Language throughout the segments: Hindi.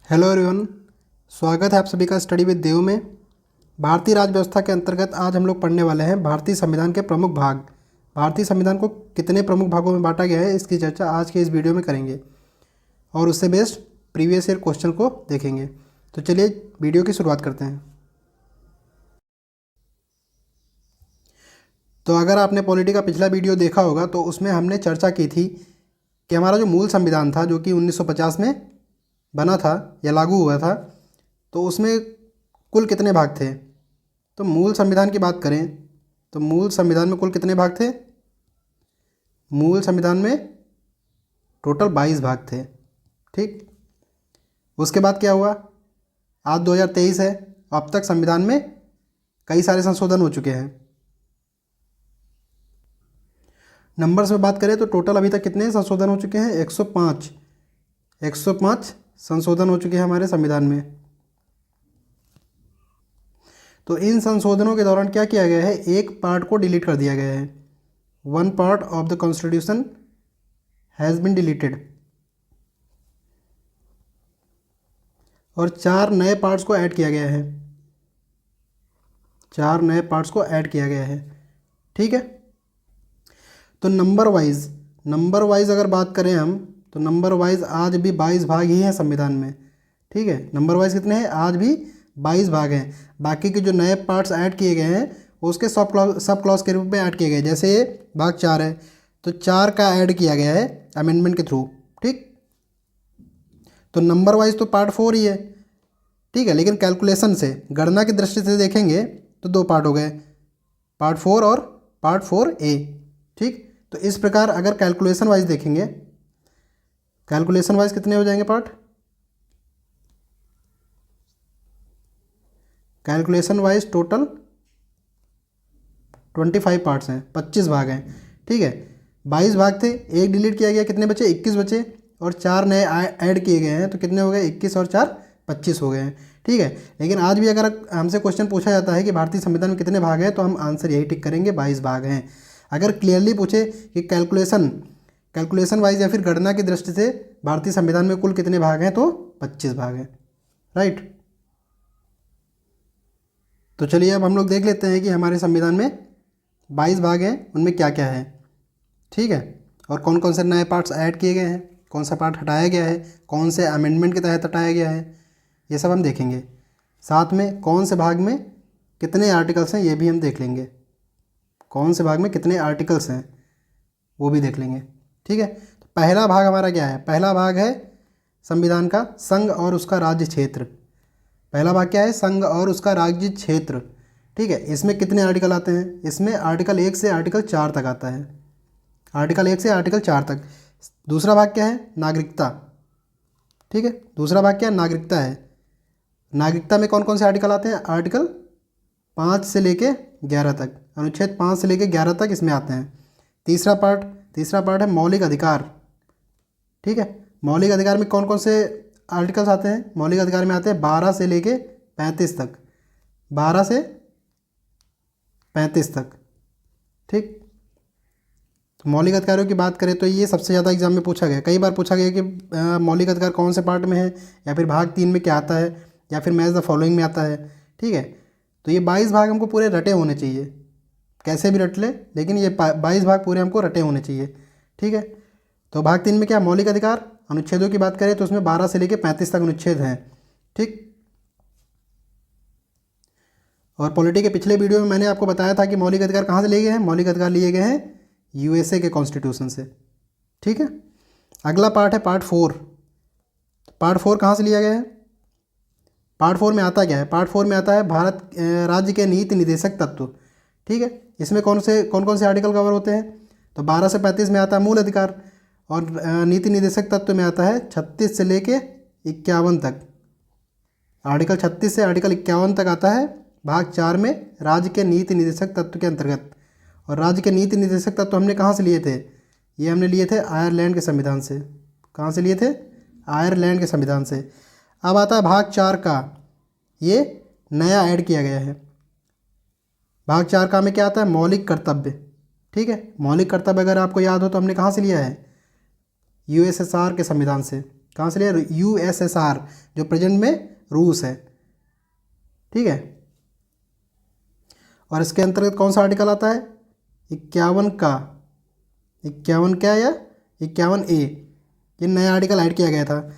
Hello everyone. स्वागत है आप सभी का स्टडी विद देव में। भारतीय राज्य व्यवस्था के अंतर्गत आज हम लोग पढ़ने वाले हैं भारतीय संविधान के प्रमुख भाग। भारतीय संविधान को कितने प्रमुख भागों में बांटा गया है इसकी चर्चा आज के इस वीडियो में करेंगे और उससे बेस्ड प्रीवियस ईयर क्वेश्चन को देखेंगे। तो चलिए वीडियो की शुरुआत करते हैं। तो अगर आपने पॉलिटी का पिछला वीडियो देखा होगा तो उसमें हमने चर्चा की थी कि हमारा जो मूल संविधान था जो कि 1950 में बना था या लागू हुआ था, तो उसमें कुल कितने भाग थे। तो मूल संविधान की बात करें तो मूल संविधान में कुल कितने भाग थे। मूल संविधान में टोटल 22 भाग थे। ठीक, उसके बाद क्या हुआ, आज 2023 है, अब तक संविधान में कई सारे संशोधन हो चुके हैं। नंबर्स में बात करें तो टोटल अभी तक कितने संशोधन हो चुके हैं, 105 संशोधन हो चुके हैं हमारे संविधान में। तो इन संशोधनों के दौरान क्या किया गया है, एक पार्ट को डिलीट कर दिया गया है। One part of the constitution has been deleted और 4 नए पार्ट्स को ऐड किया गया है। 4 नए पार्ट्स को ऐड किया गया है। ठीक है, तो नंबर वाइज अगर बात करें हम तो नंबर वाइज आज भी 22 भाग ही हैं संविधान में। ठीक है, नंबर वाइज कितने हैं, आज भी 22 भाग हैं। बाकी के जो नए पार्ट्स ऐड किए गए हैं वो उसके सब क्लॉज के रूप में ऐड किए गए। जैसे ये भाग 4 है तो 4 का ऐड किया गया है अमेंडमेंट के थ्रू। ठीक, तो नंबर वाइज तो पार्ट 4 ही है। ठीक है, लेकिन कैलकुलेशन से गणना की दृष्टि से देखेंगे तो 2 पार्ट हो गए, पार्ट 4 और पार्ट 4A। ठीक, तो इस प्रकार अगर कैलकुलेशन वाइज देखेंगे, कैलकुलेशन वाइज कितने हो जाएंगे part, calculation wise total 25 parts हैं, 25 भाग हैं। ठीक है, 22 भाग थे, एक डिलीट किया गया, कितने बचे, 21 बचे और 4 नए ऐड किए गए हैं तो कितने हो गए, 21 और 4 25 हो गए हैं। ठीक है, लेकिन आज भी अगर हमसे क्वेश्चन पूछा जाता है कि भारतीय संविधान में कितने भाग हैं तो हम आंसर यही टिक करेंगे, 22 भाग हैं। अगर क्लियरली पूछे कि कैलकुलेशन वाइज या फिर गणना की दृष्टि से भारतीय संविधान में कुल कितने भाग हैं तो 25 भाग हैं। राइट, तो चलिए अब हम लोग देख लेते हैं कि हमारे संविधान में 22 भाग हैं, उनमें क्या क्या है। ठीक है, और कौन कौन से नए पार्ट्स ऐड किए गए हैं, कौन सा पार्ट हटाया गया है, कौन से अमेंडमेंट के तहत हटाया गया है, ये सब हम देखेंगे। साथ में कौन से भाग में कितने आर्टिकल्स हैं ये भी हम देख लेंगे, कौन से भाग में कितने आर्टिकल्स हैं वो भी देख लेंगे। ठीक है, तो पहला भाग हमारा क्या है, पहला भाग है संविधान का संघ और उसका राज्य क्षेत्र। पहला भाग क्या है, संघ और उसका राज्य क्षेत्र। ठीक है, इसमें कितने आर्टिकल आते हैं, इसमें आर्टिकल 1 से आर्टिकल 4 तक आता है, आर्टिकल 1 से आर्टिकल 4 तक। दूसरा भाग क्या है, नागरिकता। ठीक है, दूसरा भाग क्या है, नागरिकता है। नागरिकता में कौन कौन से आर्टिकल आते हैं, आर्टिकल 5 से लेके 11 तक, अनुच्छेद 5 से लेके 11 तक इसमें आते हैं। तीसरा पार्ट है मौलिक अधिकार। ठीक है, मौलिक अधिकार में कौन कौन से आर्टिकल्स आते हैं, मौलिक अधिकार में आते हैं 12 से लेके 35 तक, 12 से 35 तक। ठीक, तो मौलिक अधिकारों की बात करें तो ये सबसे ज़्यादा एग्जाम में पूछा गया, कई बार पूछा गया कि मौलिक अधिकार कौन से पार्ट में है या फिर भाग 3 में क्या आता है या फिर मैच द फॉलोइंग में आता है। ठीक है, तो ये 22 भाग हमको पूरे रटे होने चाहिए, कैसे भी रट ले लेकिन ये 22 भाग पूरे हमको रटे होने चाहिए। ठीक है, तो भाग 3 में क्या, मौलिक अधिकार, अनुच्छेदों की बात करें तो उसमें 12 से लेकर 35 तक अनुच्छेद हैं। ठीक, और पॉलिटी के पिछले वीडियो में मैंने आपको बताया था कि मौलिक अधिकार कहाँ से लिए गए हैं, मौलिक अधिकार लिए गए हैं यूएसए के कॉन्स्टिट्यूशन से। ठीक है, अगला पार्ट है पार्ट 4। पार्ट 4 कहाँ से लिया गया है, पार्ट 4 में आता क्या है, पार्ट 4 में आता है भारत राज्य के नीति निर्देशक तत्व। ठीक है, इसमें कौन कौन से आर्टिकल कवर होते हैं, तो 12 से 35 में आता है मूल अधिकार और नीति निर्देशक तत्व में आता है 36 से लेके 51 तक। आर्टिकल 36 से आर्टिकल 51 तक आता है भाग 4 में राज्य के नीति निर्देशक तत्व के अंतर्गत। और राज्य के नीति निर्देशक तत्व हमने कहाँ से लिए थे, ये हमने लिए थे आयरलैंड के संविधान से। कहाँ से लिए थे, आयरलैंड के संविधान से। अब आता है भाग 4 का, ये नया ऐड किया गया है। भाग 4 का में क्या आता है, मौलिक कर्तव्य। ठीक है, मौलिक कर्तव्य अगर आपको याद हो तो हमने कहाँ से लिया है, यूएसएसआर के संविधान से। कहाँ से लिया, USSR, जो प्रेजेंट में रूस है, ठीक है। और इसके अंतर्गत कौन सा आर्टिकल आता है, 51 का, 51 क्या या 51A, ये नया आर्टिकल ऐड किया गया था।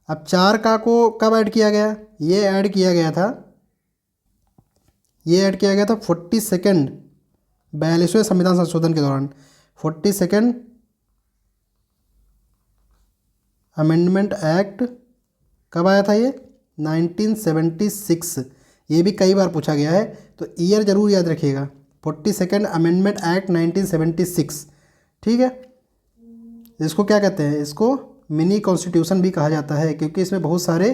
अब 4 का को कब ऐड किया गया, ये ऐड किया गया था, ये ऐड किया गया था 42 42वें संविधान संशोधन के दौरान। 42 अमेंडमेंट एक्ट कब आया था, ये 1976। ये भी कई बार पूछा गया है, तो ईयर जरूर याद रखिएगा, 42 अमेंडमेंट एक्ट 1976, ठीक है। इसको क्या कहते हैं, इसको मिनी कॉन्स्टिट्यूशन भी कहा जाता है, क्योंकि इसमें बहुत सारी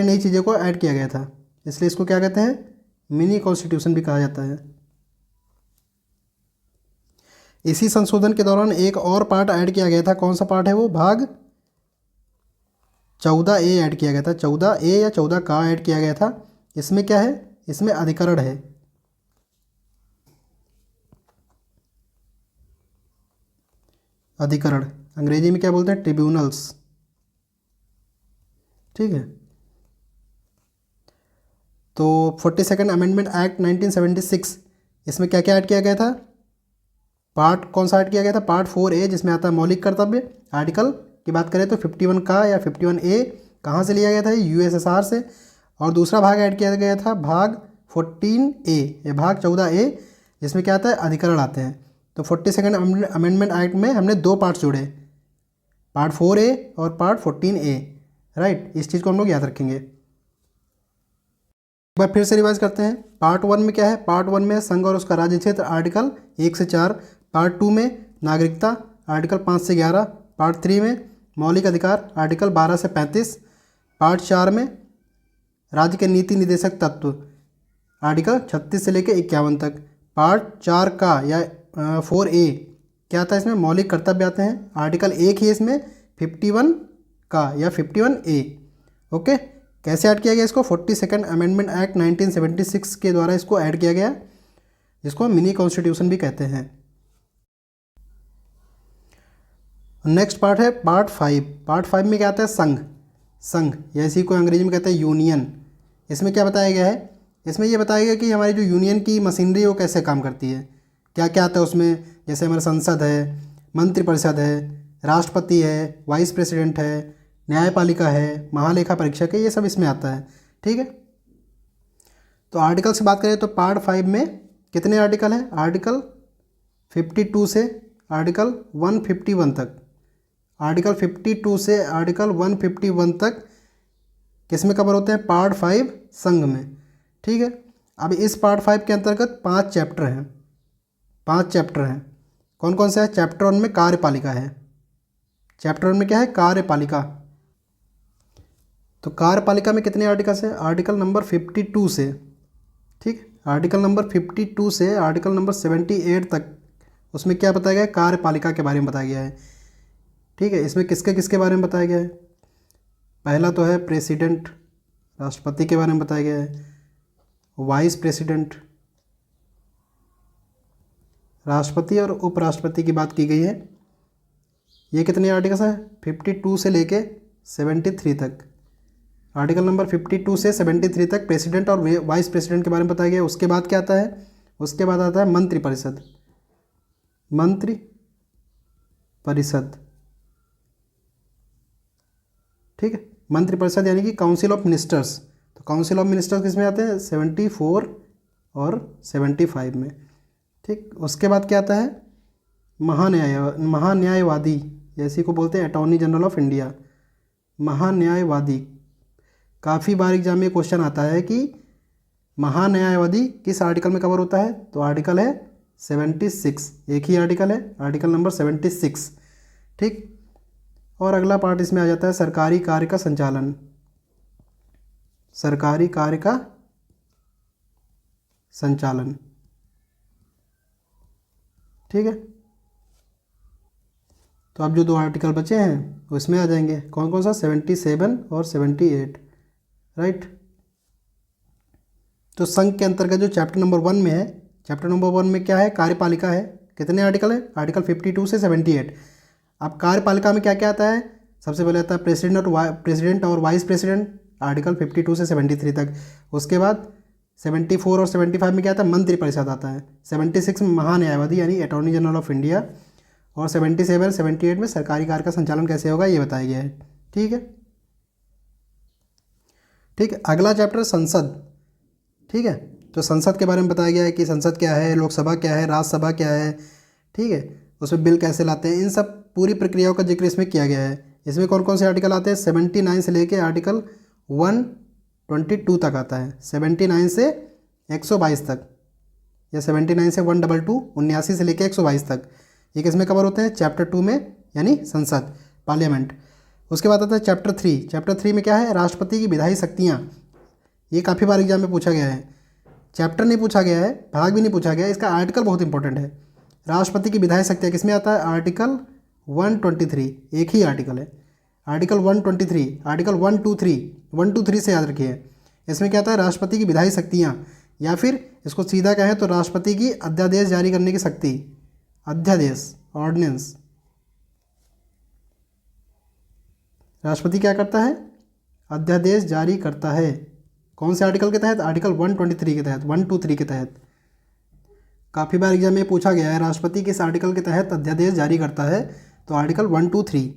नई चीज़ों को ऐड किया गया था, इसलिए इसको क्या कहते हैं, मिनी कॉन्स्टिट्यूशन भी कहा जाता है। इसी संशोधन के दौरान एक और पार्ट ऐड किया गया था, कौन सा पार्ट है वो, भाग 14A ऐड किया गया था, 14A या 14 का ऐड किया गया था। इसमें क्या है, इसमें अधिकरण है, अधिकरण अंग्रेजी में क्या बोलते हैं, ट्रिब्यूनल्स, ठीक है। तो 42 अमेंडमेंट एक्ट 1976, इसमें क्या क्या ऐड किया गया था, पार्ट कौन सा ऐड किया गया था, पार्ट 4A, जिसमें आता है मौलिक कर्तव्य। आर्टिकल की बात करें तो 51 का या 51A कहाँ से लिया गया था, USSR से। और दूसरा भाग ऐड किया गया था, भाग 14A या भाग 14A, जिसमें क्या आता है, अधिकरण आते हैं। तो 42 अमेंडमेंट एक्ट में हमने 2 पार्ट जोड़े, पार्ट 4A और पार्ट 14A, राइट। इस चीज़ को हम लोग याद रखेंगे। एक बार फिर से रिवाइज करते हैं। पार्ट 1 में क्या है, पार्ट 1 में संघ और उसका राज्य क्षेत्र, आर्टिकल 1 से 4। पार्ट 2 में नागरिकता, आर्टिकल 5 से 11। पार्ट 3 में मौलिक अधिकार, आर्टिकल 12 से 35। पार्ट 4 में राज्य के नीति निर्देशक तत्व, आर्टिकल 36 से लेकर 51 तक। पार्ट 4 का या 4A क्या आता है, इसमें मौलिक कर्तव्य आते हैं। आर्टिकल 1 ही इसमें 51 का या 51A, ओके। कैसे ऐड किया गया इसको, 42 अमेंडमेंट एक्ट 1976 के द्वारा इसको ऐड किया गया, जिसको मिनी कॉन्स्टिट्यूशन भी कहते हैं। नेक्स्ट पार्ट है पार्ट 5। पार्ट 5 में क्या आता है, संघ या इसी को अंग्रेजी में कहते हैं यूनियन। इसमें क्या बताया गया है, इसमें ये बताया गया कि हमारी जो यूनियन की मशीनरी है वो कैसे काम करती है, क्या क्या आता है उसमें। जैसे हमारा संसद है, मंत्रिपरिषद है, राष्ट्रपति है, वाइस प्रेसिडेंट है, न्यायपालिका है, महालेखा परीक्षक है, ये सब इसमें आता है, ठीक है। तो आर्टिकल से बात करें तो पार्ट 5 में कितने आर्टिकल हैं, आर्टिकल 52 से आर्टिकल 151 तक। आर्टिकल 52 से आर्टिकल 151 तक किस में कवर होते हैं, पार्ट 5 संघ में, ठीक है। अब इस पार्ट 5 के अंतर्गत 5 चैप्टर हैं, 5 चैप्टर हैं। कौन कौन से है, चैप्टर 1 में कार्यपालिका है। चैप्टर 1 में क्या है, कार्यपालिका। तो कार्यपालिका में कितने आर्टिकल्स हैं, आर्टिकल नंबर 52 से, ठीक, आर्टिकल नंबर 52 से आर्टिकल नंबर 78 तक। उसमें क्या बताया गया है, कार्यपालिका के बारे में बताया गया है, ठीक है। इसमें किसके किसके बारे में बताया गया है, पहला तो है प्रेसिडेंट, राष्ट्रपति के बारे में बताया गया है। वाइस प्रेसिडेंट, राष्ट्रपति और उपराष्ट्रपति की बात की गई है। ये कितने आर्टिकल्स हैं, 52 से लेके 73 तक। आर्टिकल नंबर 52 से 73 तक प्रेसिडेंट और वाइस प्रेसिडेंट के बारे में बताया गया है। उसके बाद क्या आता है, उसके बाद आता है मंत्रिपरिषद, मंत्रिपरिषद, ठीक है। मंत्रिपरिषद यानी कि काउंसिल ऑफ मिनिस्टर्स। तो काउंसिल ऑफ मिनिस्टर्स किस में आते हैं, 74 और 75 में, ठीक। उसके बाद क्या आता है, महान्यायवादी, जैसे को बोलते हैं अटॉर्नी जनरल ऑफ इंडिया, महान्यायवादी। काफ़ी बार एग्जाम में क्वेश्चन आता है कि महान्यायवादी किस आर्टिकल में कवर होता है, तो आर्टिकल है 76, एक ही आर्टिकल है, आर्टिकल नंबर 76, ठीक। और अगला पार्ट इसमें आ जाता है सरकारी कार्य का संचालन, सरकारी कार्य का संचालन, ठीक है। तो अब जो 2 आर्टिकल बचे हैं उसमें आ जाएंगे, कौन कौन सा, 77 और 78, राइट। तो संघ के अंतर्गत जो चैप्टर नंबर 1 में है, चैप्टर नंबर 1 में क्या है, कार्यपालिका है। कितने आर्टिकल है, आर्टिकल 52 से 78। अब कार्यपालिका में क्या क्या आता है, सबसे पहले आता है प्रेसिडेंट और वाइस प्रेसिडेंट, आर्टिकल 52 से 73 तक। उसके बाद 74 और 75 में क्या आता है, मंत्रिपरिषद आता है। 76 में महान्यायवादी यानी अटॉर्नी जनरल ऑफ इंडिया, और 77 78 में सरकारी कार्य का संचालन कैसे होगा ये बताया गया है। ठीक है, ठीक है। अगला चैप्टर संसद। ठीक है, तो संसद के बारे में बताया गया है कि संसद क्या है, लोकसभा क्या है, राज्यसभा क्या है। ठीक है, उसमें बिल कैसे लाते हैं, इन सब पूरी प्रक्रियाओं का जिक्र इसमें किया गया है। इसमें कौन कौन से आर्टिकल आते हैं, 79 से लेके आर्टिकल 122 तक आता है। 79 से 122 तक, या 79 से 122, 79 से लेके 122 तक, ये किस में कवर होते हैं, चैप्टर 2 में, यानी संसद, पार्लियामेंट। उसके बाद आता है चैप्टर 3। चैप्टर 3 में क्या है, राष्ट्रपति की विधायी शक्तियाँ। ये काफ़ी बार एग्जाम में पूछा गया है। चैप्टर नहीं पूछा गया है, भाग भी नहीं पूछा गया है, इसका आर्टिकल बहुत इंपॉर्टेंट है। राष्ट्रपति की विधायी शक्तियाँ किस में आता है, आर्टिकल 123, एक ही आर्टिकल है, आर्टिकल 123। आर्टिकल 123 से याद रखिए। इसमें क्या आता है, राष्ट्रपति की विधायी शक्तियाँ, या फिर इसको सीधा कहें तो राष्ट्रपति की अध्यादेश जारी करने की शक्ति। अध्यादेश, ऑर्डिनेंस, राष्ट्रपति क्या करता है, अध्यादेश जारी करता है। कौन से आर्टिकल के तहत, आर्टिकल 123 के तहत, 123 के तहत। काफ़ी बार एग्जाम में पूछा गया है राष्ट्रपति किस आर्टिकल के तहत अध्यादेश जारी करता है, तो आर्टिकल 123।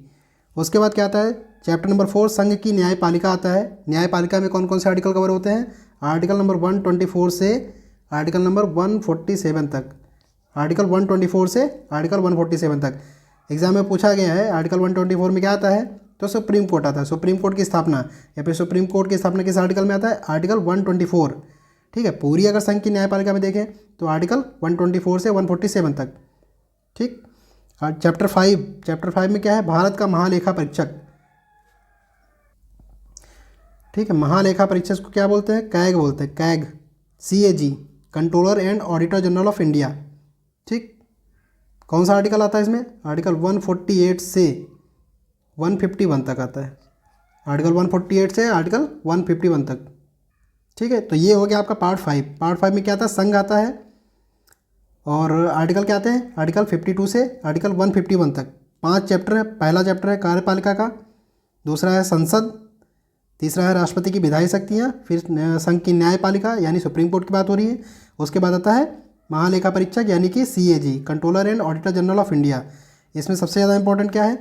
उसके बाद क्या आता है, चैप्टर नंबर 4 संघ की न्यायपालिका आता है। न्यायपालिका में कौन कौन से आर्टिकल कवर होते हैं, आर्टिकल नंबर 124 से आर्टिकल नंबर 147 तक, आर्टिकल 124 से आर्टिकल 147 तक। एग्जाम में पूछा गया है आर्टिकल 124 में क्या आता है, तो सुप्रीम कोर्ट आता है। सुप्रीम कोर्ट की स्थापना, या फिर सुप्रीम कोर्ट की स्थापना किस आर्टिकल में आता है, आर्टिकल 124। ठीक है, पूरी अगर संघ की न्यायपालिका में देखें तो आर्टिकल 124 से 147 तक। ठीक, चैप्टर 5 में क्या है, भारत का महालेखा परीक्षक। ठीक है, महालेखा परीक्षक को क्या बोलते हैं, कैग बोलते हैं, CAG, CAG, controller and auditor general of India. ठीक, कौन सा आर्टिकल आता है इसमें, आर्टिकल 148 से 151 तक आता है, आर्टिकल 148 से आर्टिकल 151 तक। ठीक है, तो ये हो गया आपका पार्ट 5। पार्ट 5 में क्या आता है, संघ आता है, और आर्टिकल क्या आते हैं, आर्टिकल 52 से आर्टिकल 151 तक। 5 चैप्टर है। पहला चैप्टर है कार्यपालिका का, दूसरा है संसद, तीसरा है राष्ट्रपति की विधायी शक्तियाँ, फिर संघ की न्यायपालिका यानी सुप्रीम कोर्ट की बात हो रही है। उसके बाद आता है महालेखा परीक्षक यानी कि CAG, controller and auditor general of India. इसमें सबसे ज़्यादा इंपॉर्टेंट क्या है,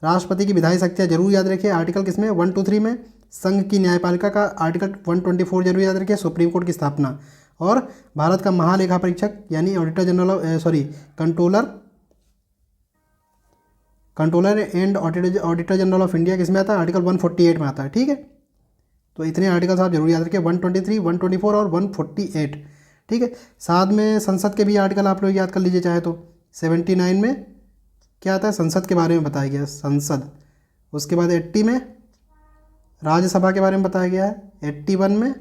राष्ट्रपति की विधायी शक्तियाँ जरूर याद रखिए, आर्टिकल किसमें, 123 में। संघ की न्यायपालिका का आर्टिकल 124 जरूर याद रखिए, सुप्रीम कोर्ट की स्थापना। और भारत का महालेखा परीक्षक यानी auditor general controller and auditor general of India किसमें आता है, आर्टिकल 148 में आता है। ठीक है, तो इतने आर्टिकल्स आप जरूर याद रखिए, 123, 124 और 148। ठीक है, साथ में संसद के भी आर्टिकल आप लोग याद कर लीजिए चाहे तो। 79 में क्या आता है, संसद के बारे में बताया गया है, संसद। उसके बाद 80 में राज्यसभा के बारे में बताया गया है, 81 में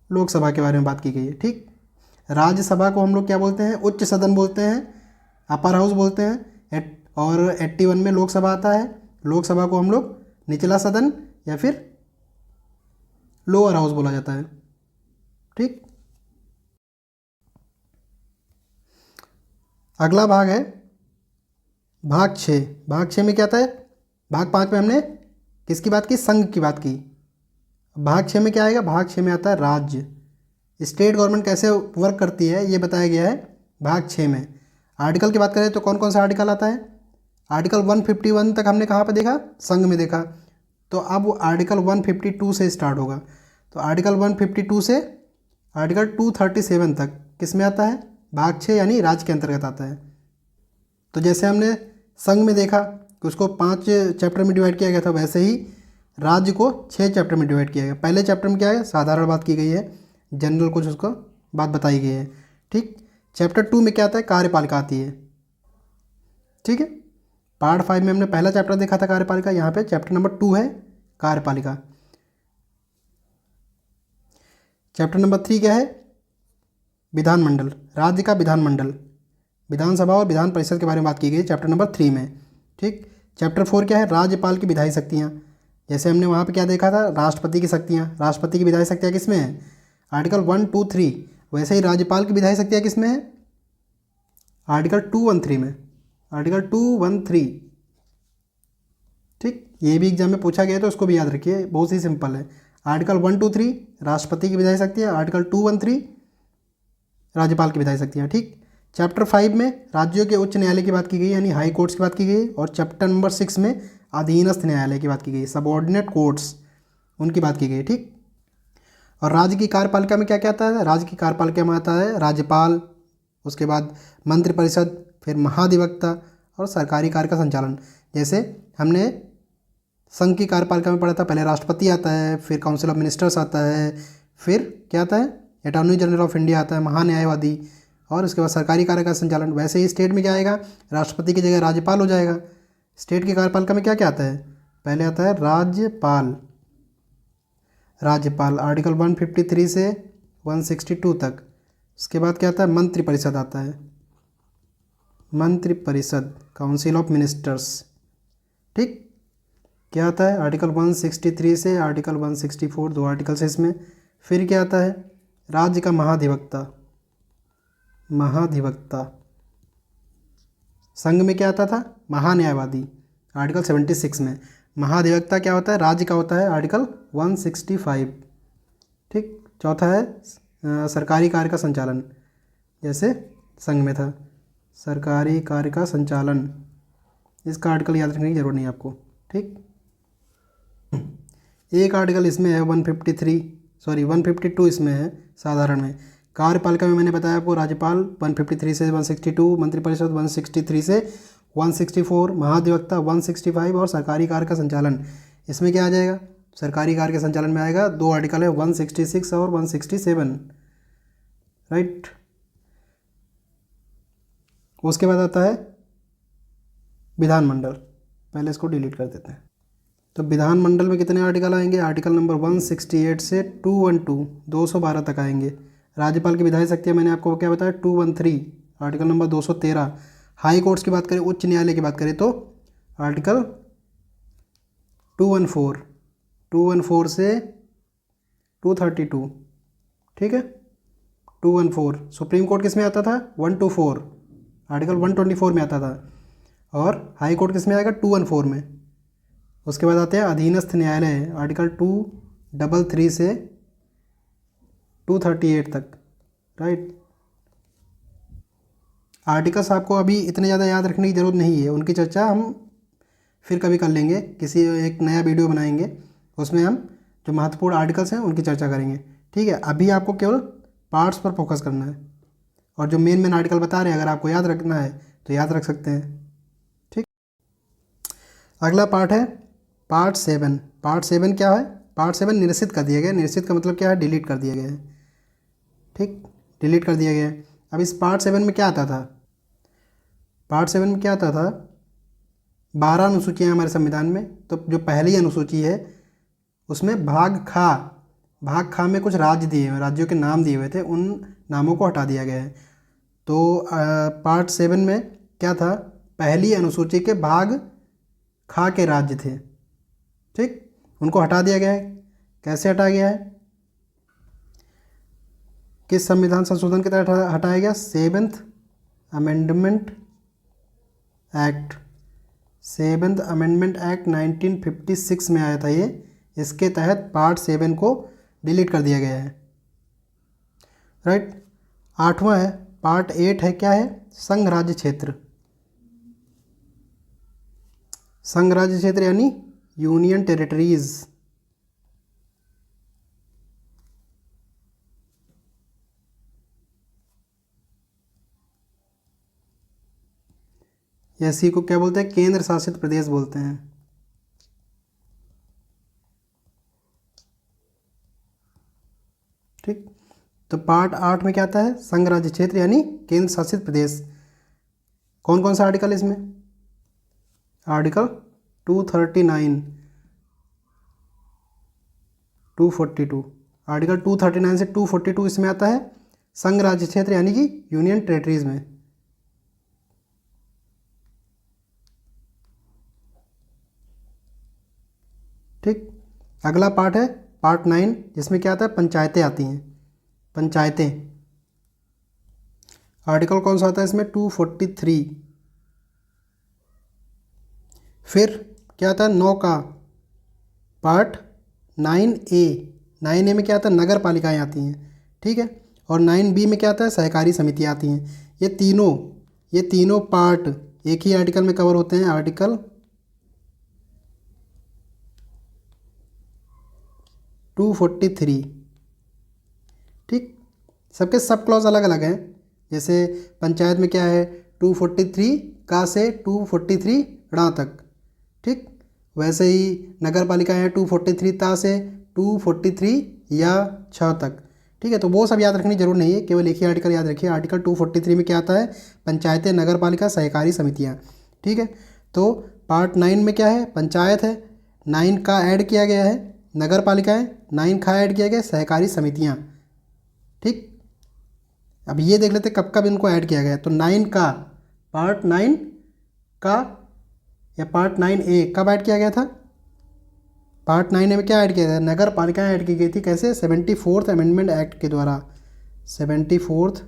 लोकसभा के बारे में बात की गई है। ठीक, राज्यसभा को हम लोग क्या बोलते हैं, उच्च सदन बोलते हैं, अपर हाउस बोलते हैं। और 81 में लोकसभा आता है, लोकसभा को हम लोग निचला सदन या फिर लोअर हाउस बोला जाता है। ठीक, अगला भाग है भाग 6। भाग 6 में क्या आता है, भाग 5 में हमने किसकी बात की, संघ की बात की। भाग 6 में क्या आएगा, भाग 6 में आता है राज्य, स्टेट गवर्नमेंट कैसे वर्क करती है ये बताया गया है भाग 6 में। आर्टिकल की बात करें तो कौन कौन सा आर्टिकल आता है, आर्टिकल 151 तक हमने कहाँ पर देखा, संघ में देखा। तो अब आर्टिकल 152 से स्टार्ट होगा, तो आर्टिकल 152 से आर्टिकल 237 तक किस में आता है, भाग 6 यानी राज्य के अंतर्गत आता है। तो जैसे हमने संघ में देखा कि उसको 5 चैप्टर में डिवाइड किया गया था, वैसे ही राज्य को 6 चैप्टर में डिवाइड किया गया। पहले चैप्टर में क्या है, साधारण बात की गई है, जनरल कुछ उसको बात बताई गई है। ठीक, चैप्टर 2 में क्या आता है, कार्यपालिका आती है। ठीक है, पार्ट 5 में हमने पहला चैप्टर देखा था कार्यपालिका, यहाँ पे चैप्टर नंबर 2 है कार्यपालिका। चैप्टर नंबर 3 क्या है, विधानमंडल, राज्य का विधानमंडल, विधानसभा और विधान परिषद के बारे में बात की गई चैप्टर नंबर 3 में। ठीक, चैप्टर 4 क्या है, राज्यपाल की विधायी शक्तियाँ। जैसे हमने वहाँ पे क्या देखा था, राष्ट्रपति की शक्तियाँ, राष्ट्रपति की विधायी शक्तियाँ किस में है, आर्टिकल 123। वैसे ही राज्यपाल की विधायी शक्तियाँ किस में है, आर्टिकल 213 में, आर्टिकल 213। ठीक, ये भी एग्जाम में पूछा गया है तो उसको भी याद रखिए, बहुत ही सिंपल है। आर्टिकल 123 राष्ट्रपति की विधायी शक्ति है, आर्टिकल 213 राज्यपाल की विधायी शक्ति है। ठीक, चैप्टर 5 में राज्यों के उच्च न्यायालय की बात की गई यानी हाई कोर्ट्स की बात की गई, और चैप्टर नंबर 6 में अधीनस्थ न्यायालय की बात की गई, सबऑर्डिनेट कोर्ट्स उनकी बात की गई। ठीक, और राज्य की कार्यपालिका में क्या क्या आता है? राज्य की कार्यपालिका में आता है राज्यपाल, उसके बाद मंत्रिपरिषद, फिर महाधिवक्ता और सरकारी कार्य का संचालन। जैसे हमने संघ की कार्यपालिका में पढ़ा था, पहले राष्ट्रपति आता है, फिर काउंसिल ऑफ मिनिस्टर्स आता है, फिर क्या आता है? अटॉर्नी जनरल ऑफ इंडिया आता है, महान्यायवादी, और उसके बाद सरकारी कार्य का संचालन। वैसे ही स्टेट में क्या आएगा? राष्ट्रपति की जगह राज्यपाल हो जाएगा। स्टेट की कार्यपालिका में क्या क्या आता है? पहले आता है राज्यपाल, राज्यपाल आर्टिकल 153 से 162 तक। उसके बाद क्या आता है? मंत्रिपरिषद आता है, मंत्रिपरिषद काउंसिल ऑफ मिनिस्टर्स। ठीक, क्या आता है? आर्टिकल 163 से आर्टिकल 164, 2 आर्टिकल्स है इसमें। फिर क्या आता है? राज्य का महाधिवक्ता, महाधिवक्ता। संघ में क्या आता था? महान्यायवादी, आर्टिकल 76 में। महाधिवक्ता क्या होता है? राज्य का होता है, आर्टिकल 165। ठीक, चौथा है सरकारी कार्य का संचालन, जैसे संघ में था सरकारी कार्य का संचालन, इसका आर्टिकल याद रखने की जरूरत नहीं आपको। ठीक, एक आर्टिकल इसमें है 152 इसमें है साधारण में। कार्यपालिका में मैंने बताया आपको राज्यपाल 153 से 162, मंत्रिपरिषद 163 से 164, महाधिवक्ता 165 और सरकारी कार्य का संचालन। इसमें क्या आ जाएगा? सरकारी कार्य के संचालन में आएगा 2 आर्टिकल है 166 और 167, राइट। उसके बाद आता है विधानमंडल, पहले इसको डिलीट कर देते हैं। तो विधानमंडल में कितने आर्टिकल आएंगे? आर्टिकल नंबर 168 से 212, 212 तक आएंगे। राज्यपाल की विधायी शक्तियाँ मैंने आपको क्या बताया? 213, आर्टिकल नंबर 213। हाई कोर्ट्स की बात करें, उच्च न्यायालय की बात करें तो आर्टिकल 214 से 232। ठीक है, 214। सुप्रीम कोर्ट किस में आता था? 124, आर्टिकल 124 में आता था। और हाई कोर्ट किस में आएगा? 214 में। उसके बाद आते हैं अधीनस्थ न्यायालय, आर्टिकल 233 से 238 तक, राइट। आर्टिकल्स आपको अभी इतने ज़्यादा याद रखने की ज़रूरत नहीं है, उनकी चर्चा हम फिर कभी कर लेंगे, किसी एक नया वीडियो बनाएंगे, उसमें हम जो महत्वपूर्ण आर्टिकल्स हैं उनकी चर्चा करेंगे। ठीक है, अभी आपको केवल पार्ट्स पर फोकस करना है, और जो मेन आर्टिकल बता रहे हैं अगर आपको याद रखना है तो याद रख सकते हैं। ठीक, अगला पार्ट है पार्ट 7। पार्ट 7 क्या है? पार्ट 7 निरसित कर दिया गया। निरसित का मतलब क्या है? डिलीट कर दिया गया है। ठीक, डिलीट कर दिया गया है। अब इस पार्ट 7 में क्या आता था? पार्ट 7 में क्या आता था? 12 अनुसूचियाँ हमारे संविधान में। तो जो पहली अनुसूची है उसमें भाग खा में कुछ राज्य दिए हुए, राज्यों के नाम दिए हुए थे, उन नामों को हटा दिया गया है। तो पार्ट 7 में क्या था? पहली अनुसूची के भाग खा के राज्य थे, ठीक, उनको हटा दिया गया है। कैसे हटाया गया है? किस संविधान संशोधन के तहत हटाया गया? 7th amendment act, 7th amendment act 1956 में आया था ये। इसके तहत पार्ट 7 को डिलीट कर दिया गया है, राइट। 8वां है पार्ट 8 है, क्या है? संघ राज्य क्षेत्र। संघ राज्य क्षेत्र यानी यूनियन टेरिटरीज। इसी को क्या बोलते हैं? केंद्र शासित प्रदेश बोलते हैं। ठीक, तो पार्ट 8 में क्या आता है? संघ राज्य क्षेत्र यानी केंद्र शासित प्रदेश। कौन कौन सा आर्टिकल इसमें? आर्टिकल 239, 242, आर्टिकल 239 से 242 इसमें आता है संघ राज्य क्षेत्र यानी कि यूनियन टेरिटरीज में। ठीक, अगला पार्ट है पार्ट 9, जिसमें क्या आता है? पंचायतें आती हैं। पंचायतें, आर्टिकल कौन सा आता है इसमें? 243। फिर क्या आता है 9 का पार्ट 9A। 9A में क्या आता है नगर पालिकाएँ आती हैं, ठीक है। और 9B में क्या आता है सहकारी समितियाँ आती हैं। ये तीनों पार्ट एक ही आर्टिकल में कवर होते हैं, आर्टिकल 243, ठीक। सबके सब क्लॉज अलग अलग हैं। जैसे पंचायत में क्या है 243 का से 243 ड़ा तक, ठीक। वैसे ही नगर पालिका है 243 ता से 243 या छ तक, ठीक है। तो वो सब याद रखनी जरूर नहीं है, केवल एक ही आर्टिकल याद रखिए। आर्टिकल 243 में क्या आता है पंचायतें, नगर पालिका, सहकारी समितियाँ, ठीक है। तो पार्ट 9 में क्या है पंचायत है, 9 का ऐड किया गया है नगर पालिकाएँ, 9 का ऐड किया गया है सहकारी समितियाँ, ठीक। अब ये देख लेते कब कब इनको ऐड किया गया है। तो 9 का पार्ट 9 का या पार्ट 9A कब ऐड किया गया था। पार्ट 9A में क्या ऐड किया गया, नगर पालिकाएँ ऐड की गई थी। कैसे 74th अमेंडमेंट एक्ट के द्वारा। 74th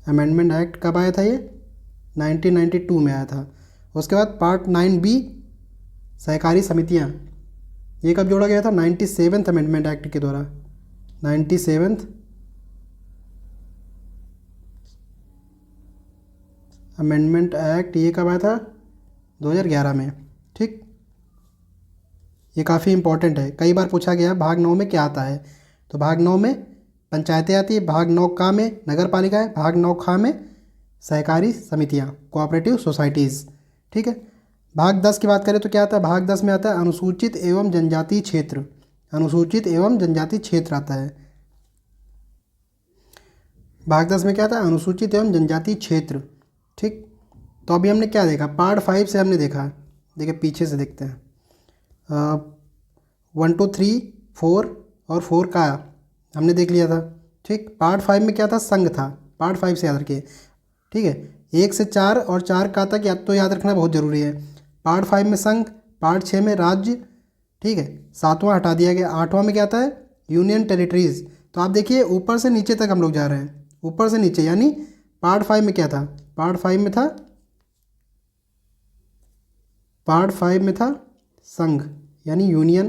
अमेंडमेंट एक्ट कब आया था, ये 1992 में आया था। उसके बाद पार्ट 9B सहकारी समितियाँ, ये कब जोड़ा गया था 97th अमेंडमेंट एक्ट के द्वारा। 97th अमेंडमेंट एक्ट ये कब आया था 2011 में, ठीक। ये काफ़ी इंपॉर्टेंट है, कई बार पूछा गया भाग 9 में क्या आता है। तो भाग 9 में पंचायतें आती है, भाग 9 का में नगर पालिका है, भाग 9 खा में सहकारी समितियाँ, कोऑपरेटिव सोसाइटीज़, ठीक है। भाग 10 की बात करें तो क्या आता है, भाग 10 में आता है अनुसूचित एवं जनजातीय क्षेत्र। अनुसूचित एवं जनजातीय क्षेत्र आता है भाग 10 में। क्या था अनुसूचित एवं जनजातीय क्षेत्र, ठीक। तो अभी हमने क्या देखा पार्ट 5 से हमने देखा, देखिए पीछे से देखते हैं। 1 2 3 4 और 4 का हमने देख लिया था, ठीक। पार्ट 5 में क्या था संघ था, पार्ट 5 से याद रखिए, ठीक है। 1 से 4 और 4 का तक याद तो याद रखना बहुत ज़रूरी है। पार्ट 5 में संघ, पार्ट 6 में राज्य, ठीक है। 7वां हटा दिया गया। 8वां में क्या आता है यूनियन टेरिटरीज। तो आप देखिए ऊपर से नीचे तक हम लोग जा रहे हैं, ऊपर से नीचे, यानी पार्ट 5 में क्या था, पार्ट 5 में था, पार्ट 5 में था संघ यानी यूनियन।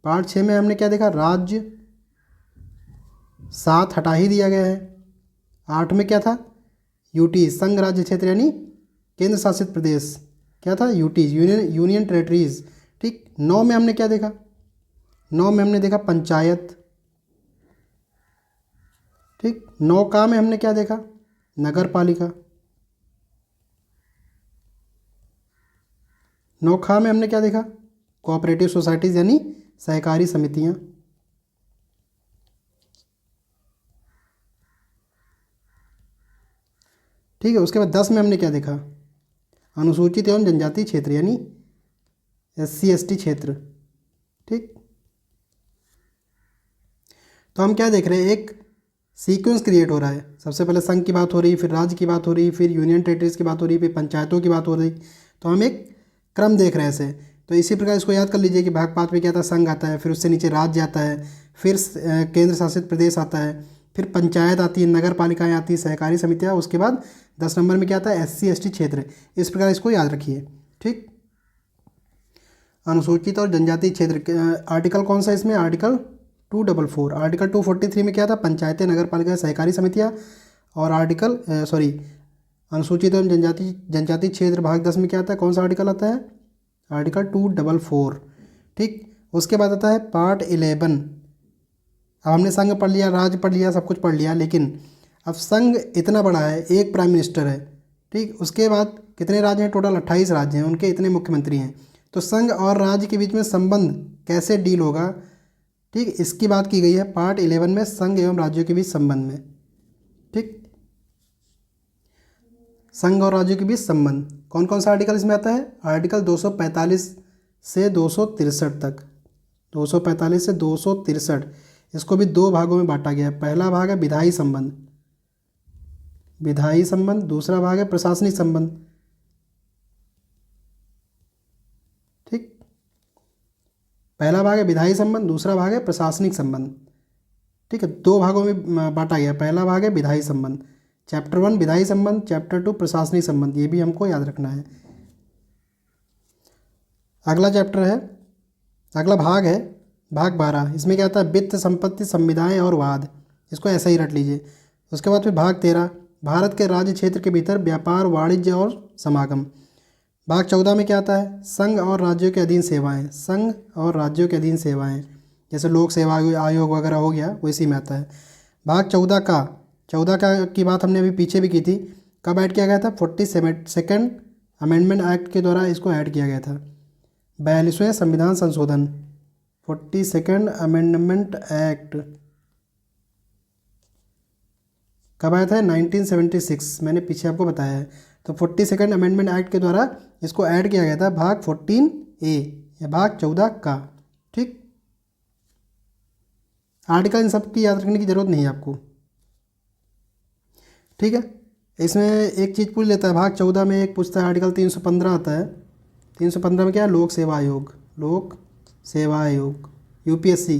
पार्ट 6 में हमने क्या देखा राज्य, 7 हटा ही दिया गया है। 8 में क्या था यूटी संघ राज्य क्षेत्र यानी केंद्र शासित प्रदेश, क्या था यूटीज यूनियन टेरिटरीज, ठीक। 9 में हमने क्या देखा, 9 में हमने देखा पंचायत, ठीक। 9 का में हमने क्या देखा नगर पालिका। 9 खा में हमने क्या देखा कोऑपरेटिव सोसाइटीज़ यानी सहकारी समितियाँ, ठीक है। उसके बाद 10 में हमने क्या देखा अनुसूचित एवं जनजातीय क्षेत्र यानी SC ST क्षेत्र, ठीक। तो हम क्या देख रहे हैं एक सीक्वेंस क्रिएट हो रहा है। सबसे पहले संघ की बात हो रही, फिर राज्य की बात हो रही, फिर यूनियन टेरिटरीज की बात हो रही, फिर पंचायतों की बात हो रही। तो हम एक क्रम देख रहे हैं ऐसे। तो इसी प्रकार इसको याद कर लीजिए कि भाग 5 में क्या था संघ आता है, फिर उससे नीचे राज्य आता है, फिर केंद्र शासित प्रदेश आता है, फिर पंचायत आती है, नगर पालिकाएँ आती है, सहकारी समितियाँ, उसके बाद 10 नंबर में क्या आता है SC ST क्षेत्र। इस प्रकार इसको याद रखिए, ठीक। अनुसूचित और जनजातीय क्षेत्र आर्टिकल कौन सा इसमें आर्टिकल 244। आर्टिकल 243 में क्या था पंचायतें, नगर पालिका, सहकारी समितियाँ। और आर्टिकल अनुसूचित एवं जनजातीय क्षेत्र भाग 10 में क्या आता है कौन सा आर्टिकल आता है आर्टिकल 244, ठीक। उसके बाद आता है पार्ट 11। अब हमने संघ पढ़ लिया, राज्य पढ़ लिया, सब कुछ पढ़ लिया, लेकिन अब संघ इतना बड़ा है, एक प्राइम मिनिस्टर है, ठीक। उसके बाद कितने राज्य हैं टोटल 28 राज्य हैं, उनके इतने मुख्यमंत्री हैं। तो संघ और राज्य के बीच में संबंध कैसे डील होगा, ठीक, इसकी बात की गई है पार्ट 11 में संघ एवं राज्यों के बीच संबंध में, ठीक। संघ और राज्यों के बीच संबंध कौन कौन सा आर्टिकल इसमें आता है आर्टिकल 245 से 263 तक। 245 से 263 इसको भी 2 भागों में बांटा गया है। पहला भाग है विधायी संबंध, विधायी संबंध, दूसरा भाग है प्रशासनिक संबंध, ठीक। पहला भाग है विधायी संबंध, दूसरा भाग है प्रशासनिक संबंध, ठीक है। 2 भागों में बांटा गया। पहला भाग है विधायी संबंध, चैप्टर 1 विधायी संबंध, चैप्टर 2 प्रशासनिक संबंध, ये भी हमको याद रखना है। अगला चैप्टर है, अगला भाग है भाग 12। इसमें क्या आता है, वित्त, संपत्ति, संविदाएं और वाद। इसको ऐसा ही रट लीजिए। उसके बाद फिर भाग 13, भारत के राज्य क्षेत्र के भीतर व्यापार, वाणिज्य और समागम। भाग 14 में क्या आता है, संघ और राज्यों के अधीन सेवाएं। संघ और राज्यों के अधीन सेवाएं, जैसे लोक सेवा आयोग वगैरह हो गया, वो इसी में आता है। भाग 14 का की बात हमने अभी पीछे भी की थी। कब ऐड किया गया था, 42nd अमेंडमेंट एक्ट के द्वारा इसको ऐड किया गया था। 42वें संविधान संशोधन, 42nd अमेंडमेंट एक्ट कब आया था, 1976। मैंने पीछे आपको बताया है। तो 42nd अमेंडमेंट एक्ट के द्वारा इसको ऐड किया गया था भाग 14A या भाग 14 का। ठीक, आर्टिकल इन सब की याद रखने की जरूरत नहीं है आपको। ठीक है, इसमें एक चीज़ पूछ लेता है, भाग 14 में एक पूछता है, आर्टिकल 315 आता है। 315 में क्या है, लोक सेवा आयोग। लोक सेवा आयोग, यूपीएससी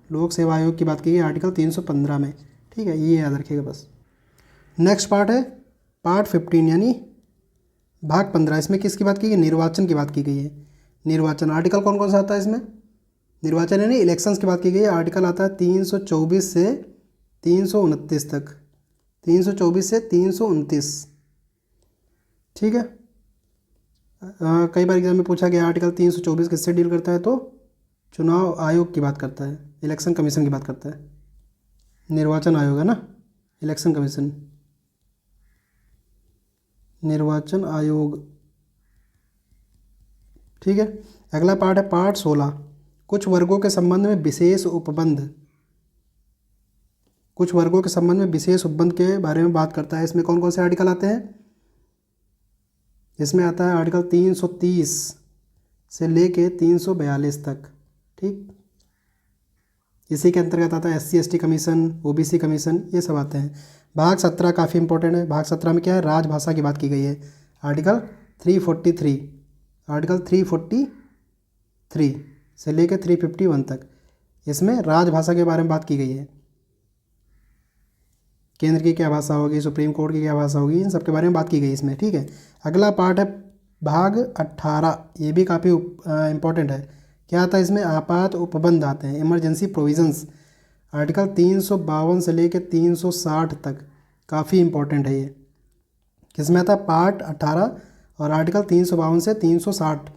लोक सेवा आयोग की बात की गई आर्टिकल 315 में। ठीक है, ये याद रखिएगा बस। नेक्स्ट पार्ट है पार्ट 15 यानी भाग 15। इसमें किसकी बात की गई, निर्वाचन की बात की गई है। निर्वाचन आर्टिकल कौन कौन सा आता है इसमें, निर्वाचन यानी इलेक्शंस की बात की गई है। आर्टिकल आता है 324 से 329 तक, 324 से 329। ठीक है, कई बार एग्जाम में पूछा गया आर्टिकल 324 किससे डील करता है, तो चुनाव आयोग की बात करता है, इलेक्शन कमीशन की बात करता है। निर्वाचन आयोग है ना, इलेक्शन कमीशन, निर्वाचन आयोग। ठीक है, अगला पार्ट है पार्ट 16, कुछ वर्गों के संबंध में विशेष उपबंध। कुछ वर्गों के संबंध में विशेष उपबंध के बारे में बात करता है। इसमें कौन कौन से आर्टिकल आते हैं, इसमें आता है आर्टिकल 330 से लेके 342 तक। ठीक, इसी के अंतर्गत आता है SC/ST कमीशन, OBC कमीशन, ये सब आते हैं। भाग 17 काफ़ी इंपॉर्टेंट है। भाग 17 में क्या है, राजभाषा की बात की गई है। आर्टिकल 343, आर्टिकल 343 से लेकर 351 तक इसमें राजभाषा के बारे में बात की गई है। केंद्र की क्या भाषा होगी, सुप्रीम कोर्ट की क्या भाषा होगी, इन सब के बारे में बात की गई इसमें। ठीक है, अगला पार्ट है भाग 18। ये भी काफ़ी इंपॉर्टेंट है। क्या आता है इसमें, आपात उपबंध आते हैं, इमरजेंसी प्रोविजंस। आर्टिकल 352 से लेकर 360 तक काफ़ी इंपॉर्टेंट है ये। किसमें आता है, पार्ट 18 और आर्टिकल 352 से 360।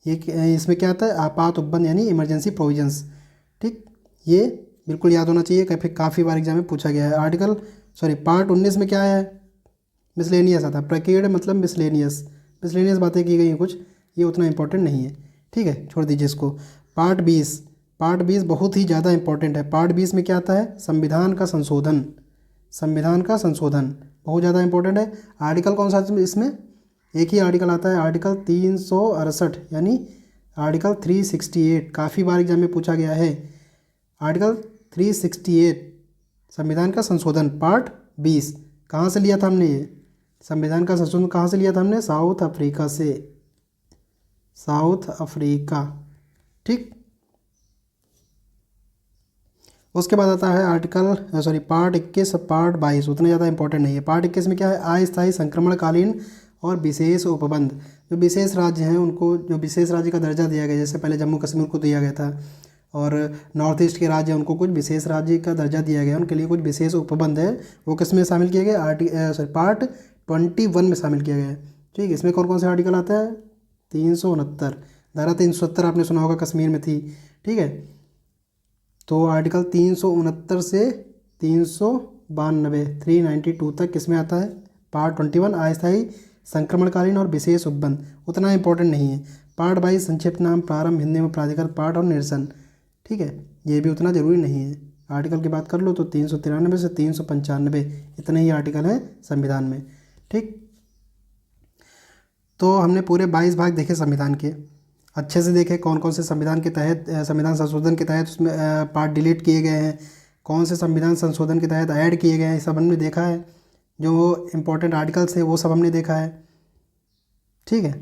ये इसमें क्या आता है, आपात उपबंध यानी इमरजेंसी प्रोविजंस। ठीक, ये बिल्कुल याद होना चाहिए, काफ़ी बार एग्जाम में पूछा गया है। पार्ट 19 में क्या है, मिसलेनियस आता है। प्रकीर्ण मतलब मिसलेनियस बातें की गई हैं कुछ, ये उतना इंपॉर्टेंट नहीं है। ठीक है, छोड़ दीजिए इसको। पार्ट 20 बहुत ही ज़्यादा इंपॉर्टेंट है। पार्ट 20 में क्या आता है, संविधान का संशोधन। संविधान का संशोधन बहुत ज़्यादा इंपॉर्टेंट है। आर्टिकल कौन सा इसमें, एक ही आर्टिकल आता है, आर्टिकल 368 यानी आर्टिकल 368। काफ़ी बार एग्जाम में पूछा गया है। आर्टिकल 368 संविधान का संशोधन, पार्ट 20। कहाँ से लिया था हमने ये संविधान का संशोधन, कहाँ से लिया था हमने, साउथ अफ्रीका से, साउथ अफ्रीका। ठीक, उसके बाद आता है पार्ट 21 पार्ट 22, उतना ज़्यादा इंपॉर्टेंट नहीं है। पार्ट 21 में क्या है, अस्थायी संक्रमणकालीन और विशेष उपबंध। जो विशेष राज्य हैं उनको जो विशेष राज्य का दर्जा दिया गया, जैसे पहले जम्मू कश्मीर को दिया गया था, और नॉर्थ ईस्ट के राज्य उनको कुछ विशेष राज्य का दर्जा दिया गया, उनके लिए कुछ विशेष उपबंध है, वो किस में शामिल किया गया, पार्ट 21 में शामिल किया गया है। ठीक, इसमें कौन कौन से आर्टिकल आता है, 369, धारा 370 आपने सुना होगा, कश्मीर में थी। ठीक है, तो आर्टिकल 369 से 392 392 तक किसमें आता है, पार्ट 21 अस्थायी संक्रमणकालीन और विशेष उपबंध, उतना इंपॉर्टेंट नहीं है। पार्ट 22 संक्षिप्त नाम, प्रारंभ, हिंदी में प्राधिकृत पाठ और निरसन। ठीक है, ये भी उतना ज़रूरी नहीं है। आर्टिकल की बात कर लो तो 393 से 395 इतने ही आर्टिकल हैं संविधान में। ठीक, तो हमने पूरे 22 भाग देखे संविधान के, अच्छे से देखे कौन कौन से संविधान के तहत, संविधान संशोधन के तहत उसमें पार्ट डिलीट किए गए हैं, कौन से संविधान संशोधन के तहत ऐड किए गए हैं, ये सब हमने देखा है। जो इम्पोर्टेंट आर्टिकल्स है वो सब हमने देखा है। ठीक है,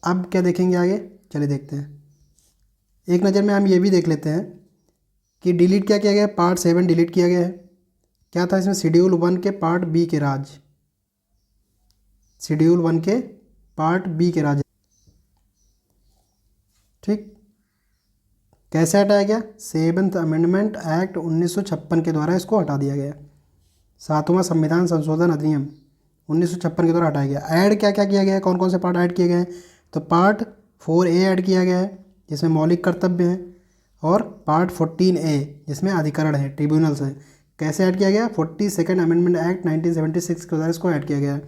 अब क्या देखेंगे आगे, चलिए देखते हैं। एक नज़र में हम ये भी देख लेते हैं कि डिलीट क्या किया गया है, पार्ट 7 डिलीट किया गया है। क्या था इसमें, शेड्यूल 1 के पार्ट बी के राज्य, शेड्यूल 1 के पार्ट बी के राज्य। ठीक, कैसे हटाया गया? 7th अमेंडमेंट एक्ट 1956 के द्वारा इसको हटा दिया गया। 7वां संविधान संशोधन अधिनियम 1956 के द्वारा हटाया गया। ऐड क्या क्या किया गया है, कौन कौन से पार्ट ऐड किए गए हैं? तो पार्ट 4A ऐड किया गया है जिसमें मौलिक कर्तव्य हैं, और पार्ट 14A जिसमें अधिकरण है, ट्रिब्यूनल्स है। कैसे ऐड किया गया? 42nd अमेंडमेंट एक्ट 1976 के द्वारा इसको ऐड किया गया है।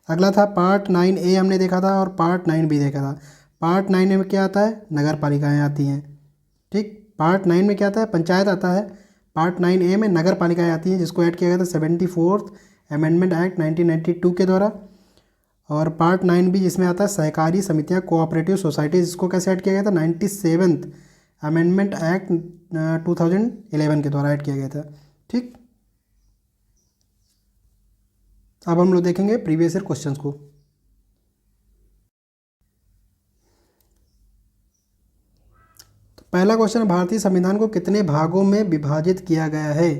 अगला था पार्ट 9A हमने देखा था, और पार्ट 9B देखा था। पार्ट 9A में क्या आता है? नगर पालिकाएँ आती हैं। ठीक, पार्ट 9 में क्या आता है? पंचायत आता है। पार्ट 9A में नगर पालिकाएँ आती हैं, जिसको ऐड किया गया था 74th अमेंडमेंट एक्ट 1992 के द्वारा। और पार्ट 9B जिसमें आता है सहकारी समितियाँ, कोऑपरेटिव सोसाइटीज, इसको कैसे ऐड किया गया था? 97th अमेंडमेंट एक्ट 2011 के द्वारा ऐड किया गया था। ठीक, अब हम लोग देखेंगे प्रीवियस ईयर क्वेश्चंस को। तो पहला क्वेश्चन है, भारतीय संविधान को कितने भागों में विभाजित किया गया है?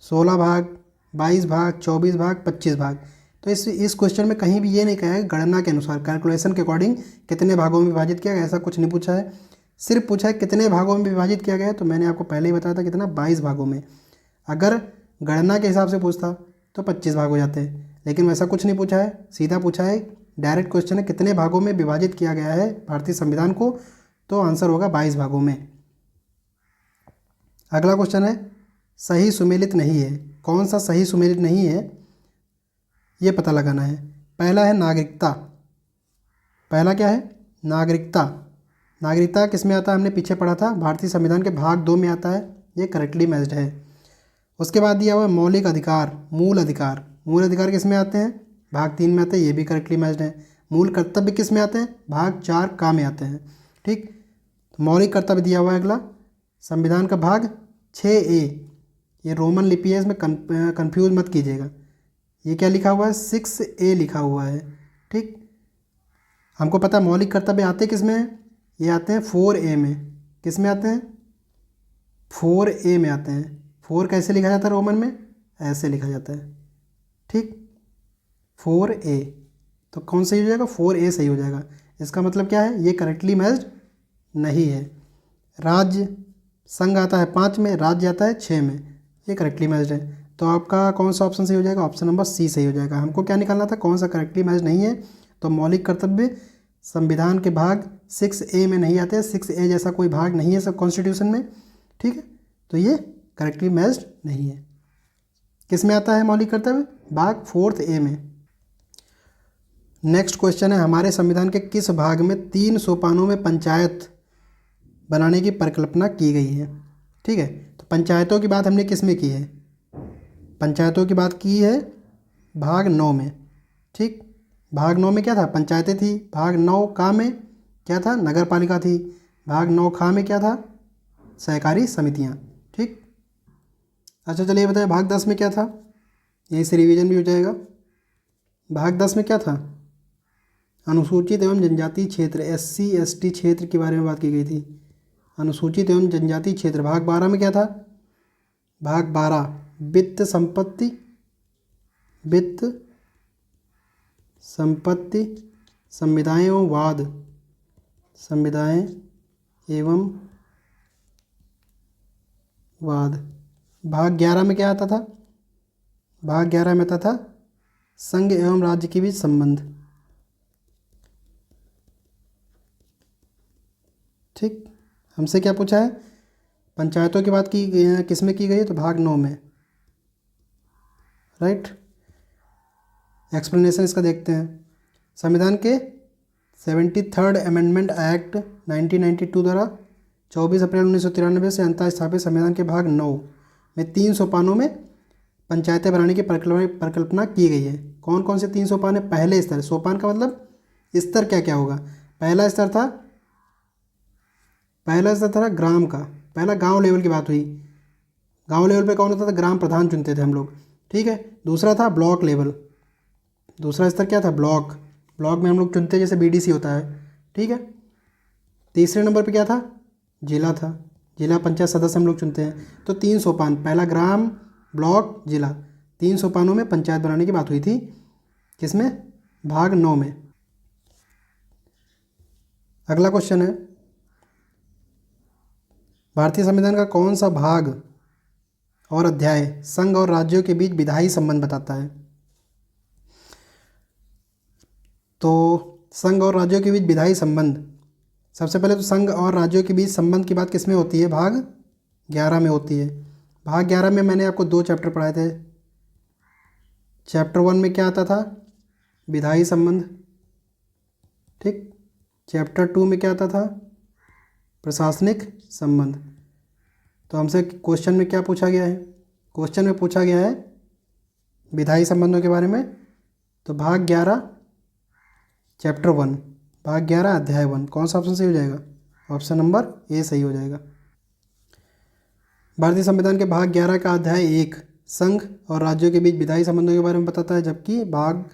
16 भाग, 22 भाग, 24 भाग, 25 भाग। तो इस क्वेश्चन में कहीं भी ये नहीं कहा है गणना के अनुसार, कैलकुलेशन के अकॉर्डिंग कितने भागों में विभाजित किया गया, ऐसा कुछ नहीं पूछा है। सिर्फ पूछा है कितने भागों में विभाजित किया गया है। तो मैंने आपको पहले ही बताया था कितना, 22 भागों में। अगर गणना के हिसाब से पूछता तो 25 भाग हो जाते हैं, लेकिन वैसा कुछ नहीं पूछा है, सीधा पूछा है, डायरेक्ट क्वेश्चन है कितने भागों में विभाजित किया गया है भारतीय संविधान को, तो आंसर होगा 22 भागों में। अगला क्वेश्चन है, सही सुमेलित नहीं है। कौन सा सही सुमेलित नहीं है, ये पता लगाना है। पहला है नागरिकता। पहला क्या है? नागरिकता। नागरिकता किस में आता है? हमने पीछे पढ़ा था, भारतीय संविधान के भाग 2 में आता है, ये करेक्टली मैच्ड है। उसके बाद दिया हुआ है मौलिक अधिकार, मूल अधिकार। मूल अधिकार किस में आते हैं? भाग 3 में आते हैं, ये भी करेक्टली मैच्ड है। मूल कर्तव्य किस में आते हैं? भाग 4 का में आते हैं। ठीक, तो मौलिक कर्तव्य दिया हुआ है। अगला संविधान का भाग 6A, ये रोमन लिपि है, इसमें कंफ्यूज मत कीजिएगा। ये क्या लिखा हुआ है? 6A लिखा हुआ है। ठीक, हमको पता है मौलिक कर्तव्य आते किस में हैं? ये आते हैं 4A में। किस में आते हैं? 4A में आते हैं। 4 कैसे लिखा जाता है रोमन में? ऐसे लिखा जाता है। ठीक, 4A, तो कौन सही हो जाएगा? 4A सही हो जाएगा। इसका मतलब क्या है? ये करेक्टली मैच्ड नहीं है। राज्य संघ आता है 5 में, राज्य आता है 6 में, ये करेक्टली मैच्ड है। तो आपका कौन सा ऑप्शन सही हो जाएगा? ऑप्शन नंबर C सही हो जाएगा। हमको क्या निकालना था, कौन सा करेक्टली मैच नहीं है? तो मौलिक कर्तव्य संविधान के भाग 6A में नहीं आते हैं, 6A जैसा कोई भाग नहीं है सब कॉन्स्टिट्यूशन में। ठीक है, तो ये करेक्टली मैच्ड नहीं है। किस में आता है मौलिक कर्तव्य? भाग 4A में। नेक्स्ट क्वेश्चन है, हमारे संविधान के किस भाग में 3 सोपानों में पंचायत बनाने की परिकल्पना की गई है? ठीक है, तो पंचायतों की बात हमने किस में की है? पंचायतों की बात की है भाग 9 में। ठीक, भाग 9 में क्या था? पंचायतें थी। भाग 9 का में क्या था? नगर पालिका थी। भाग 9 खा में क्या था? सहकारी समितियाँ। ठीक, अच्छा चलिए ये बताइए भाग 10 में क्या था? यहीं से रिवीजन भी हो जाएगा। भाग 10 में क्या था? अनुसूचित एवं जनजातीय क्षेत्र, SC ST क्षेत्र के बारे में बात की गई थी। अनुसूचित एवं जनजातीय क्षेत्र। भाग 12 में क्या था? भाग 12 वित्त संपत्ति, वित्त संपत्ति, संविदाएं एवं वाद, संविदाएं एवं वाद। भाग 11 में क्या आता था? भाग 11 में आता था संघ एवं राज्य के बीच संबंध। ठीक, हमसे क्या पूछा है? पंचायतों की बात की किस में की गई है? तो भाग 9 में। राइट, एक्सप्लेनेशन इसका देखते हैं। संविधान के 73rd अमेंडमेंट एक्ट 1992 द्वारा 24 अप्रैल 1993 से अंतः स्थापित संविधान के भाग 9 में 3 सोपानों में पंचायतें बनाने की परिकल्पना की गई है। कौन कौन से 3 सोपान है? पहले स्तर, सोपान का मतलब स्तर क्या क्या होगा? पहला स्तर था ग्राम का, पहला गांव लेवल की बात हुई। गांव लेवल पे कौन होता था? ग्राम प्रधान चुनते थे हम लोग। ठीक है, दूसरा था ब्लॉक लेवल। दूसरा स्तर क्या था? ब्लॉक। ब्लॉक में हम लोग चुनते जैसे BDC होता है। ठीक है, तीसरे नंबर पे क्या था? जिला था। जिला पंचायत सदस्य हम लोग चुनते हैं। तो 3 सोपान, पहला ग्राम, ब्लॉक, जिला, 3 सोपानों में पंचायत बनाने की बात हुई थी। किसमें? भाग 9 में। अगला क्वेश्चन है, भारतीय संविधान का कौन सा भाग और अध्याय संघ और राज्यों के बीच विधायी संबंध बताता है? तो संघ और राज्यों के बीच विधायी संबंध, सबसे पहले तो संघ और राज्यों के बीच संबंध की बात किस में होती है? भाग 11 में होती है। भाग 11 में मैंने आपको 2 चैप्टर पढ़ाए थे। चैप्टर 1 में क्या आता था? विधायी संबंध, ठीक। चैप्टर 2 में क्या आता था? प्रशासनिक संबंध। तो हमसे क्वेश्चन में क्या पूछा गया है? क्वेश्चन में पूछा गया है विधायी संबंधों के बारे में। तो भाग 11 चैप्टर 1, भाग 11 अध्याय 1, कौन सा ऑप्शन सही हो जाएगा? ऑप्शन नंबर ए सही हो जाएगा। भारतीय संविधान के भाग 11 का अध्याय 1 संघ और राज्यों के बीच विधायी संबंधों के बारे में बताता है, जबकि भाग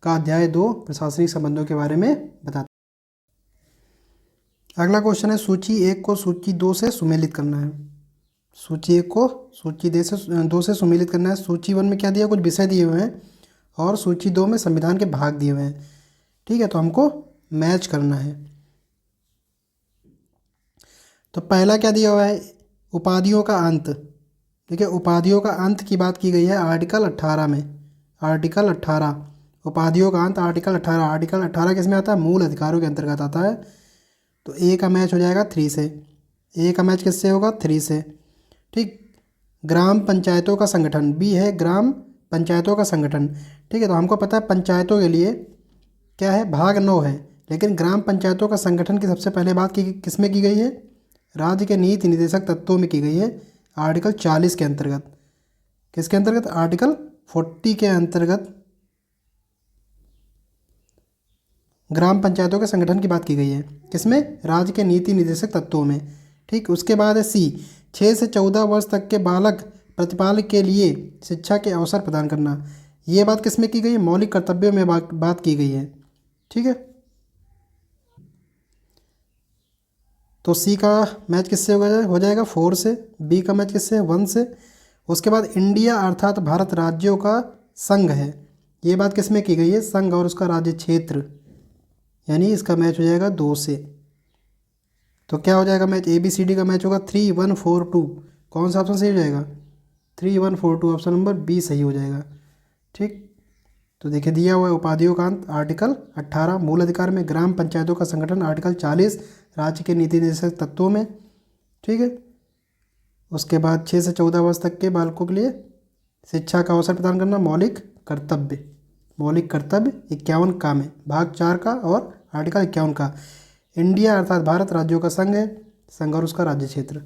का अध्याय 2 प्रशासनिक संबंधों के बारे में बताता है। अगला क्वेश्चन है सूची 1 को सूची 2 से सुमेलित करना है। सूची 1 को सूची 2 से सुमेलित करना है। सूची 1 में क्या दिया? कुछ विषय दिए हुए हैं और सूची 2 में संविधान के भाग दिए हुए हैं, ठीक है। तो हमको मैच करना है। तो पहला क्या दिया हुआ है? उपाधियों का अंत। देखिए, उपाधियों का अंत की बात की गई है आर्टिकल 18 में। आर्टिकल 18 उपाधियों का अंत, आर्टिकल 18। आर्टिकल 18 किस में आता है? मूल अधिकारों के अंतर्गत आता है। तो ए का मैच हो जाएगा 3 से। ए का मैच किससे होगा? 3 से, ठीक। ग्राम पंचायतों का संगठन, बी है ग्राम पंचायतों का संगठन, ठीक है। तो हमको पता है पंचायतों के लिए क्या है? भाग 9 है। लेकिन ग्राम पंचायतों का संगठन की सबसे पहले बात की किस में की गई है? राज्य के नीति निर्देशक तत्वों में की गई है, आर्टिकल 40 के अंतर्गत। किसके अंतर्गत? आर्टिकल 40 के अंतर्गत ग्राम पंचायतों के संगठन की बात की गई है। किसमें? राज्य के नीति निर्देशक तत्वों में, ठीक। उसके बाद है सी 6 से 14 वर्ष तक के बालक प्रतिपाल के लिए शिक्षा के अवसर प्रदान करना। ये बात किस में की गई है? मौलिक कर्तव्यों में बात की गई है, ठीक है। तो सी का मैच किससे हो जाएगा? 4 से। बी का मैच किससे? 1 से। उसके बाद इंडिया अर्थात भारत राज्यों का संघ है। ये बात किस में की गई है? संघ और उसका राज्य क्षेत्र, यानी इसका मैच हो जाएगा 2 से। तो क्या हो जाएगा match? A B C D का मैच होगा 3 1 4 2। कौन सा ऑप्शन सही हो जाएगा? 3 1 4 2, ऑप्शन नंबर बी सही हो जाएगा, ठीक। तो देखिए दिया हुआ है उपाधियों का अंत आर्टिकल 18, मूल अधिकार में ग्राम पंचायतों का संगठन आर्टिकल 40, राज्य के नीति निर्देशक तत्वों में, ठीक है। उसके बाद 6 से 14 वर्ष तक के बालकों के लिए शिक्षा का अवसर प्रदान करना, मौलिक कर्तव्य। मौलिक कर्तव्य 51 का में, भाग 4 का और आर्टिकल 51 का। इंडिया अर्थात भारत राज्यों का संघ है, संघ और उसका राज्य क्षेत्र।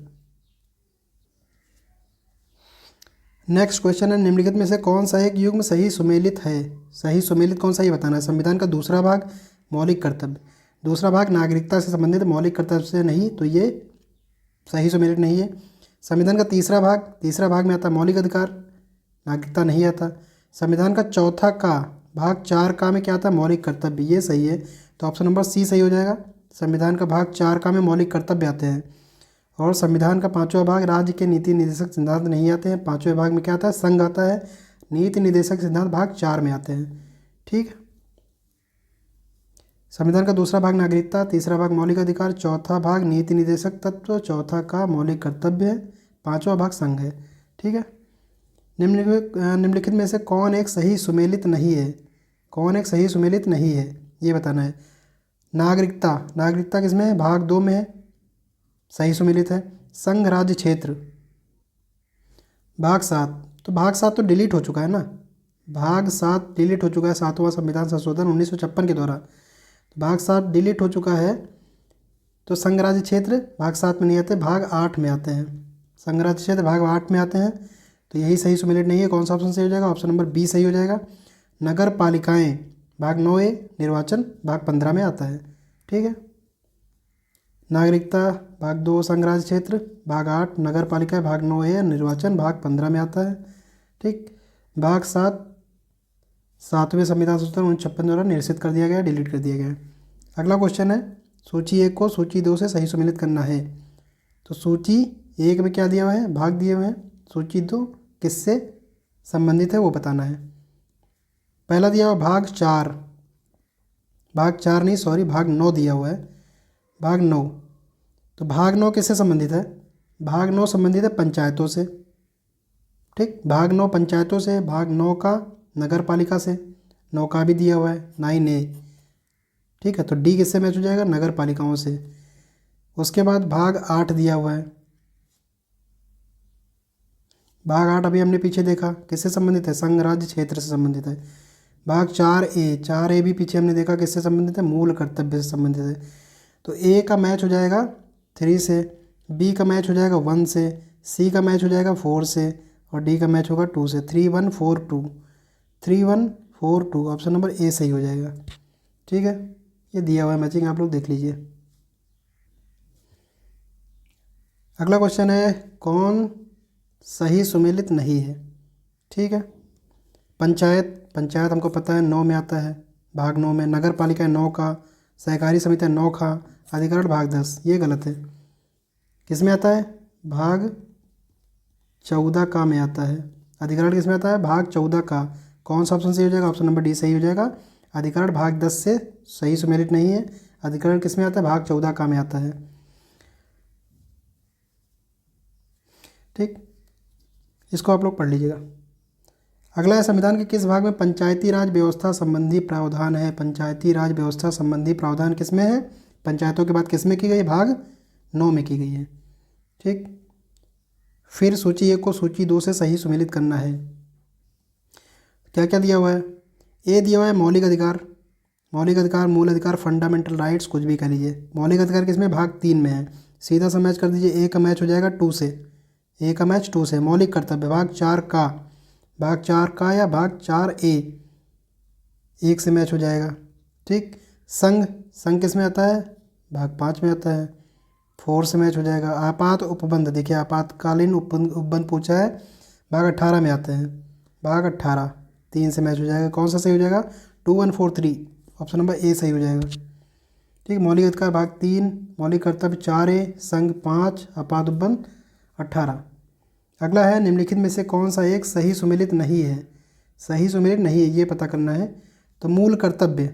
नेक्स्ट क्वेश्चन है निम्नलिखित में से कौन सा एक युग्म सही सुमेलित है? सही सुमेलित कौन सा ये बताना है। संविधान का दूसरा भाग मौलिक कर्तव्य, दूसरा भाग नागरिकता से संबंधित, मौलिक कर्तव्य से नहीं, तो ये सही सुमेलित नहीं है। संविधान का तीसरा भाग में आता है मौलिक अधिकार, नागरिकता नहीं आता। संविधान का चौथा का भाग 4 का में क्या आता है? मौलिक कर्तव्य, ये सही है। तो ऑप्शन नंबर सी सही हो जाएगा। संविधान का भाग 4 का में मौलिक कर्तव्य आते हैं। और संविधान का 5वां भाग राज्य के नीति निर्देशक सिद्धांत नहीं आते हैं। 5वें भाग में क्या आता है? संघ आता है। नीति निर्देशक सिद्धांत भाग 4 में आते हैं, ठीक। संविधान का दूसरा भाग नागरिकता, तीसरा भाग मौलिक अधिकार, चौथा भाग नीति निर्देशक तत्व, चौथा का मौलिक कर्तव्य है, 5वां भाग संघ है, ठीक है। निम्नलिखित में से कौन एक सही सुमेलित नहीं है? कौन एक सही सुमेलित नहीं है ये बताना है। नागरिकता किसमें है? भाग 2 में है, सही सुमेलित है। संघ राज्य क्षेत्र भाग 7, तो भाग 7 तो डिलीट हो चुका है ना। भाग 7 डिलीट हो चुका है 7वां संविधान संशोधन 1956 के द्वारा। तो भाग 7 डिलीट हो चुका है, तो संघ राज्य क्षेत्र भाग 7 में नहीं आते, भाग 8 में आते हैं। संघ राज्य क्षेत्र भाग 8 में आते हैं, तो यही सही सुमेलित नहीं है। कौन सा ऑप्शन सही हो जाएगा? ऑप्शन नंबर बी सही हो जाएगा। नगर पालिकाएँ भाग 9A, निर्वाचन भाग 15 में आता है, ठीक है। नागरिकता भाग 2 संघ राज्य क्षेत्र, भाग 8 नगर पालिका भाग 9A, निर्वाचन भाग 15 में आता है, ठीक। भाग 7 7वें संविधान संशोधन 1956 द्वारा निरसित कर दिया गया, डिलीट कर दिया गया। अगला क्वेश्चन है सूची 1 को सूची 2 से सही सुमेलित करना है। तो सूची 1 में क्या दिया हुआ है? भाग दिए हुए हैं। सूची 2 किससे संबंधित है वो बताना है। पहला दिया हुआ भाग 4, भाग 9 दिया हुआ है, भाग 9। तो भाग 9 किससे संबंधित है? भाग 9 संबंधित है पंचायतों से। ठीक, भाग 9 पंचायतों से, भाग 9 का नगर पालिका से, 9 का भी दिया हुआ है 9A। ठीक है, तो डी किससे मैच हो जाएगा, नगर पालिकाओं से। उसके बाद भाग 8 दिया हुआ है। भाग 8 अभी हमने पीछे देखा किससे संबंधित है, संघ राज्य क्षेत्र से संबंधित है। भाग 4A, 4A भी पीछे हमने देखा किससे संबंधित है, मूल कर्तव्य से संबंधित है। तो ए का मैच हो जाएगा 3 से, बी का मैच हो जाएगा 1 से, सी का मैच हो जाएगा 4 से, और डी का मैच होगा 2 से। 3 1 4 2, 3 1 4 2, ऑप्शन नंबर ए सही हो जाएगा। ठीक है, ये दिया हुआ है मैचिंग, आप लोग देख लीजिए। अगला क्वेश्चन है, कौन सही सुमेलित नहीं है। ठीक है, पंचायत, पंचायत हमको पता है 9 में आता है, भाग 9 में। नगर पालिका है 9 का, सहकारी समिति है 9 का, अधिकरण भाग 10, ये गलत है। किस में आता है, भाग 14 का में आता है। अधिकरण किस में आता है, भाग 14 का। कौन सा ऑप्शन सही हो जाएगा, ऑप्शन नंबर डी सही हो जाएगा। अधिकरण भाग 10 से सही सुमेलित नहीं है। अधिकरण किस में आता है, भाग 14 का में आता है। ठीक, इसको आप लोग पढ़ लीजिएगा। अगला है, संविधान के किस भाग में पंचायती राज व्यवस्था संबंधी प्रावधान है। पंचायती राज व्यवस्था संबंधी प्रावधान किस में है, पंचायतों की बात किस में की गई है, भाग 9 में की गई है। ठीक, फिर सूची 1 को सूची 2 से सही सुमेलित करना है। क्या क्या दिया हुआ है, ए दिया हुआ है मौलिक अधिकार, मौलिक अधिकार, मूल अधिकार, फंडामेंटल राइट्स, कुछ भी कह लीजिए। मौलिक अधिकार किसमें, भाग 3 में है। सीधा सा मैच कर दीजिए, ए का मैच हो जाएगा 2 से, ए का मैच 2 से। मौलिक कर्तव्य भाग 4 का, भाग 4 का या भाग 4A, 1 से मैच हो जाएगा। ठीक, संघ, संघ किस में आता है, भाग 5 में आता है, 4 से मैच हो जाएगा। आपात उपबंध, देखिए आपातकालीन उपबंध पूछा है, भाग 18 में आते हैं, भाग 18 3 से मैच हो जाएगा। कौन सा सही हो जाएगा, 2 1 4 3, ऑप्शन नंबर ए सही हो जाएगा। ठीक, मौलिक अधिकार भाग 3, मौलिक कर्तव्य 4A, संघ 5, आपात उपबंध 18। अगला है, निम्नलिखित में से कौन सा एक सही सुमेलित नहीं है। सही सुमेलित नहीं है ये पता करना है। तो मूल कर्तव्य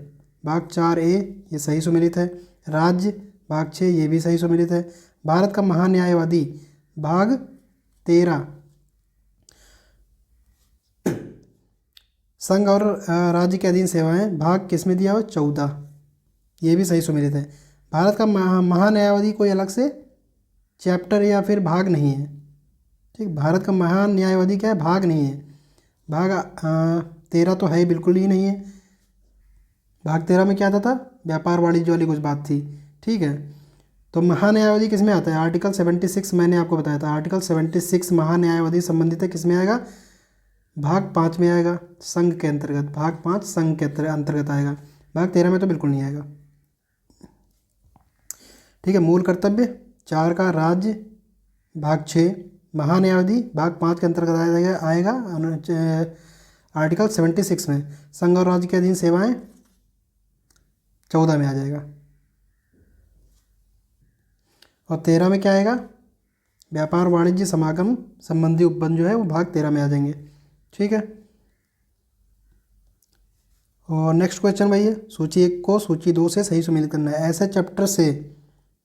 भाग 4A ये सही सुमेलित है। राज्य भाग 6 ये भी सही सुमेलित है। भारत का महान्यायवादी भाग 13, संघ और राज्य के अधीन सेवाएं भाग किस में दिया हुआ, 14, ये भी सही सुमेलित है। भारत का महान्यायवादी कोई अलग से चैप्टर या फिर भाग नहीं है। ठीक, भारत का महान न्यायवादी क्या है, भाग नहीं है। भाग 13 तो है बिल्कुल ही नहीं है। भाग 13 में क्या आता था, व्यापार वाणिज्य वाली कुछ बात थी। ठीक है, तो महान्यायवादी किस में आता है, आर्टिकल 76 मैंने आपको बताया था, आर्टिकल 76 महान्यायवादी संबंधित है, किस में आएगा, भाग 5 में आएगा, संघ के अंतर्गत। भाग 5 संघ के अंतर्गत आएगा, भाग 13 में तो बिल्कुल नहीं आएगा। ठीक है, मूल कर्तव्य 4 का, राज्य भाग 6, महान्यायवादी भाग 5 के अंतर्गत आएगा आर्टिकल 76 में। संघ और राज्य के अधीन सेवाएं 14 में आ जाएगा। और 13 में क्या आएगा, व्यापार वाणिज्य समागम संबंधी उपबंध जो है वो भाग 13 में आ जाएंगे। ठीक है, और नेक्स्ट क्वेश्चन भैया, सूची 1 को सूची 2 से सही सुमेलित करना है। ऐसे चैप्टर से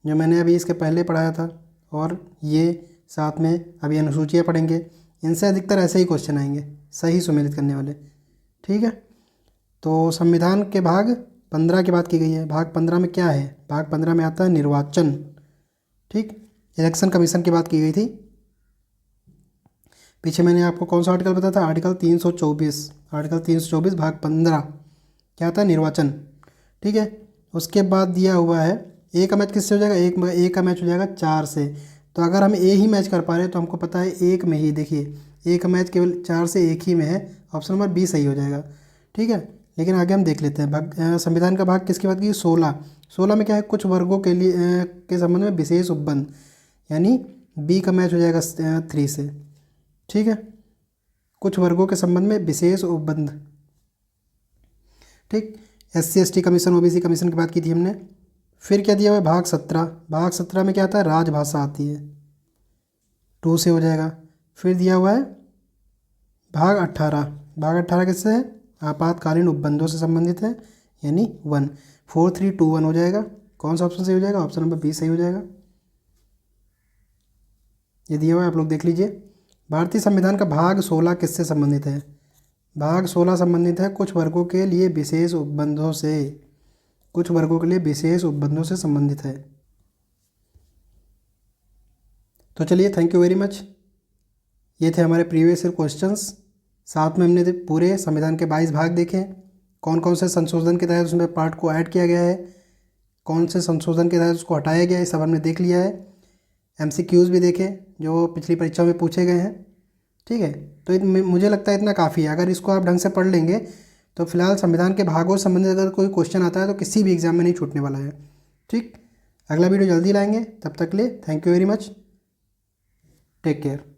जो मैंने अभी इसके पहले पढ़ाया था और ये साथ में अभी अनुसूचियाँ पढ़ेंगे, इनसे अधिकतर ऐसे ही क्वेश्चन आएंगे सही सुमेलित करने वाले। ठीक है, तो संविधान के भाग 15 की बात की गई है। भाग 15 में क्या है, भाग 15 में आता है निर्वाचन। ठीक, इलेक्शन कमीशन की बात की गई थी। पीछे मैंने आपको कौन सा आर्टिकल बताया था, आर्टिकल 324, आर्टिकल 324 भाग 15 क्या आता है, निर्वाचन। ठीक है, उसके बाद दिया हुआ है ए का मैच किससे हो जाएगा, ए का मैच हो जाएगा 4 से। तो अगर हम ए ही मैच कर पा रहे हैं तो हमको पता है एक में ही, देखिए ए का मैच केवल 4 से एक ही में है, ऑप्शन नंबर बी सही हो जाएगा। ठीक है, लेकिन आगे हम देख लेते हैं। संविधान का भाग किसकी बात की, 16, 16 में क्या है, कुछ वर्गों के लिए के संबंध में विशेष उपबंध, यानी बी का मैच हो जाएगा 3 से। ठीक है, कुछ वर्गों के संबंध में विशेष उपबंध। ठीक, SC ST commission, OBC commission की बात की थी हमने। फिर क्या दिया हुआ है, भाग 17, भाग 17 में क्या आता है, राजभाषा आती है, 2 से हो जाएगा। फिर दिया हुआ है भाग 18, भाग 18 किससे है, आपातकालीन उपबंधों से संबंधित है, यानी 1, 4 3 2 1 हो जाएगा। कौन सा ऑप्शन सही हो जाएगा, ऑप्शन नंबर बी सही हो जाएगा। ये दिया हुआ है, आप लोग देख लीजिए। भारतीय संविधान का भाग 16 किससे संबंधित है? भाग 16 संबंधित है कुछ वर्गों के लिए विशेष उपबंधों से, कुछ वर्गों के लिए विशेष उपबंधों से संबंधित है। तो चलिए, थैंक यू वेरी मच। ये थे हमारे प्रीवियस ईयर क्वेश्चंस। साथ में हमने पूरे संविधान के 22 भाग देखे, कौन कौन से संशोधन के तहत उसमें पार्ट को ऐड किया गया है, कौन से संशोधन के तहत उसको हटाया गया है, सब हमने देख लिया है। MCQs भी देखे जो पिछली परीक्षा में पूछे गए हैं। ठीक है, तो मुझे लगता है इतना काफ़ी है। अगर इसको आप ढंग से पढ़ लेंगे तो फिलहाल संविधान के भागों से संबंधित अगर कोई क्वेश्चन आता है तो किसी भी एग्जाम में नहीं छूटने वाला है। ठीक, अगला वीडियो जल्दी लाएंगे, तब तक के लिए thank you very much, take care.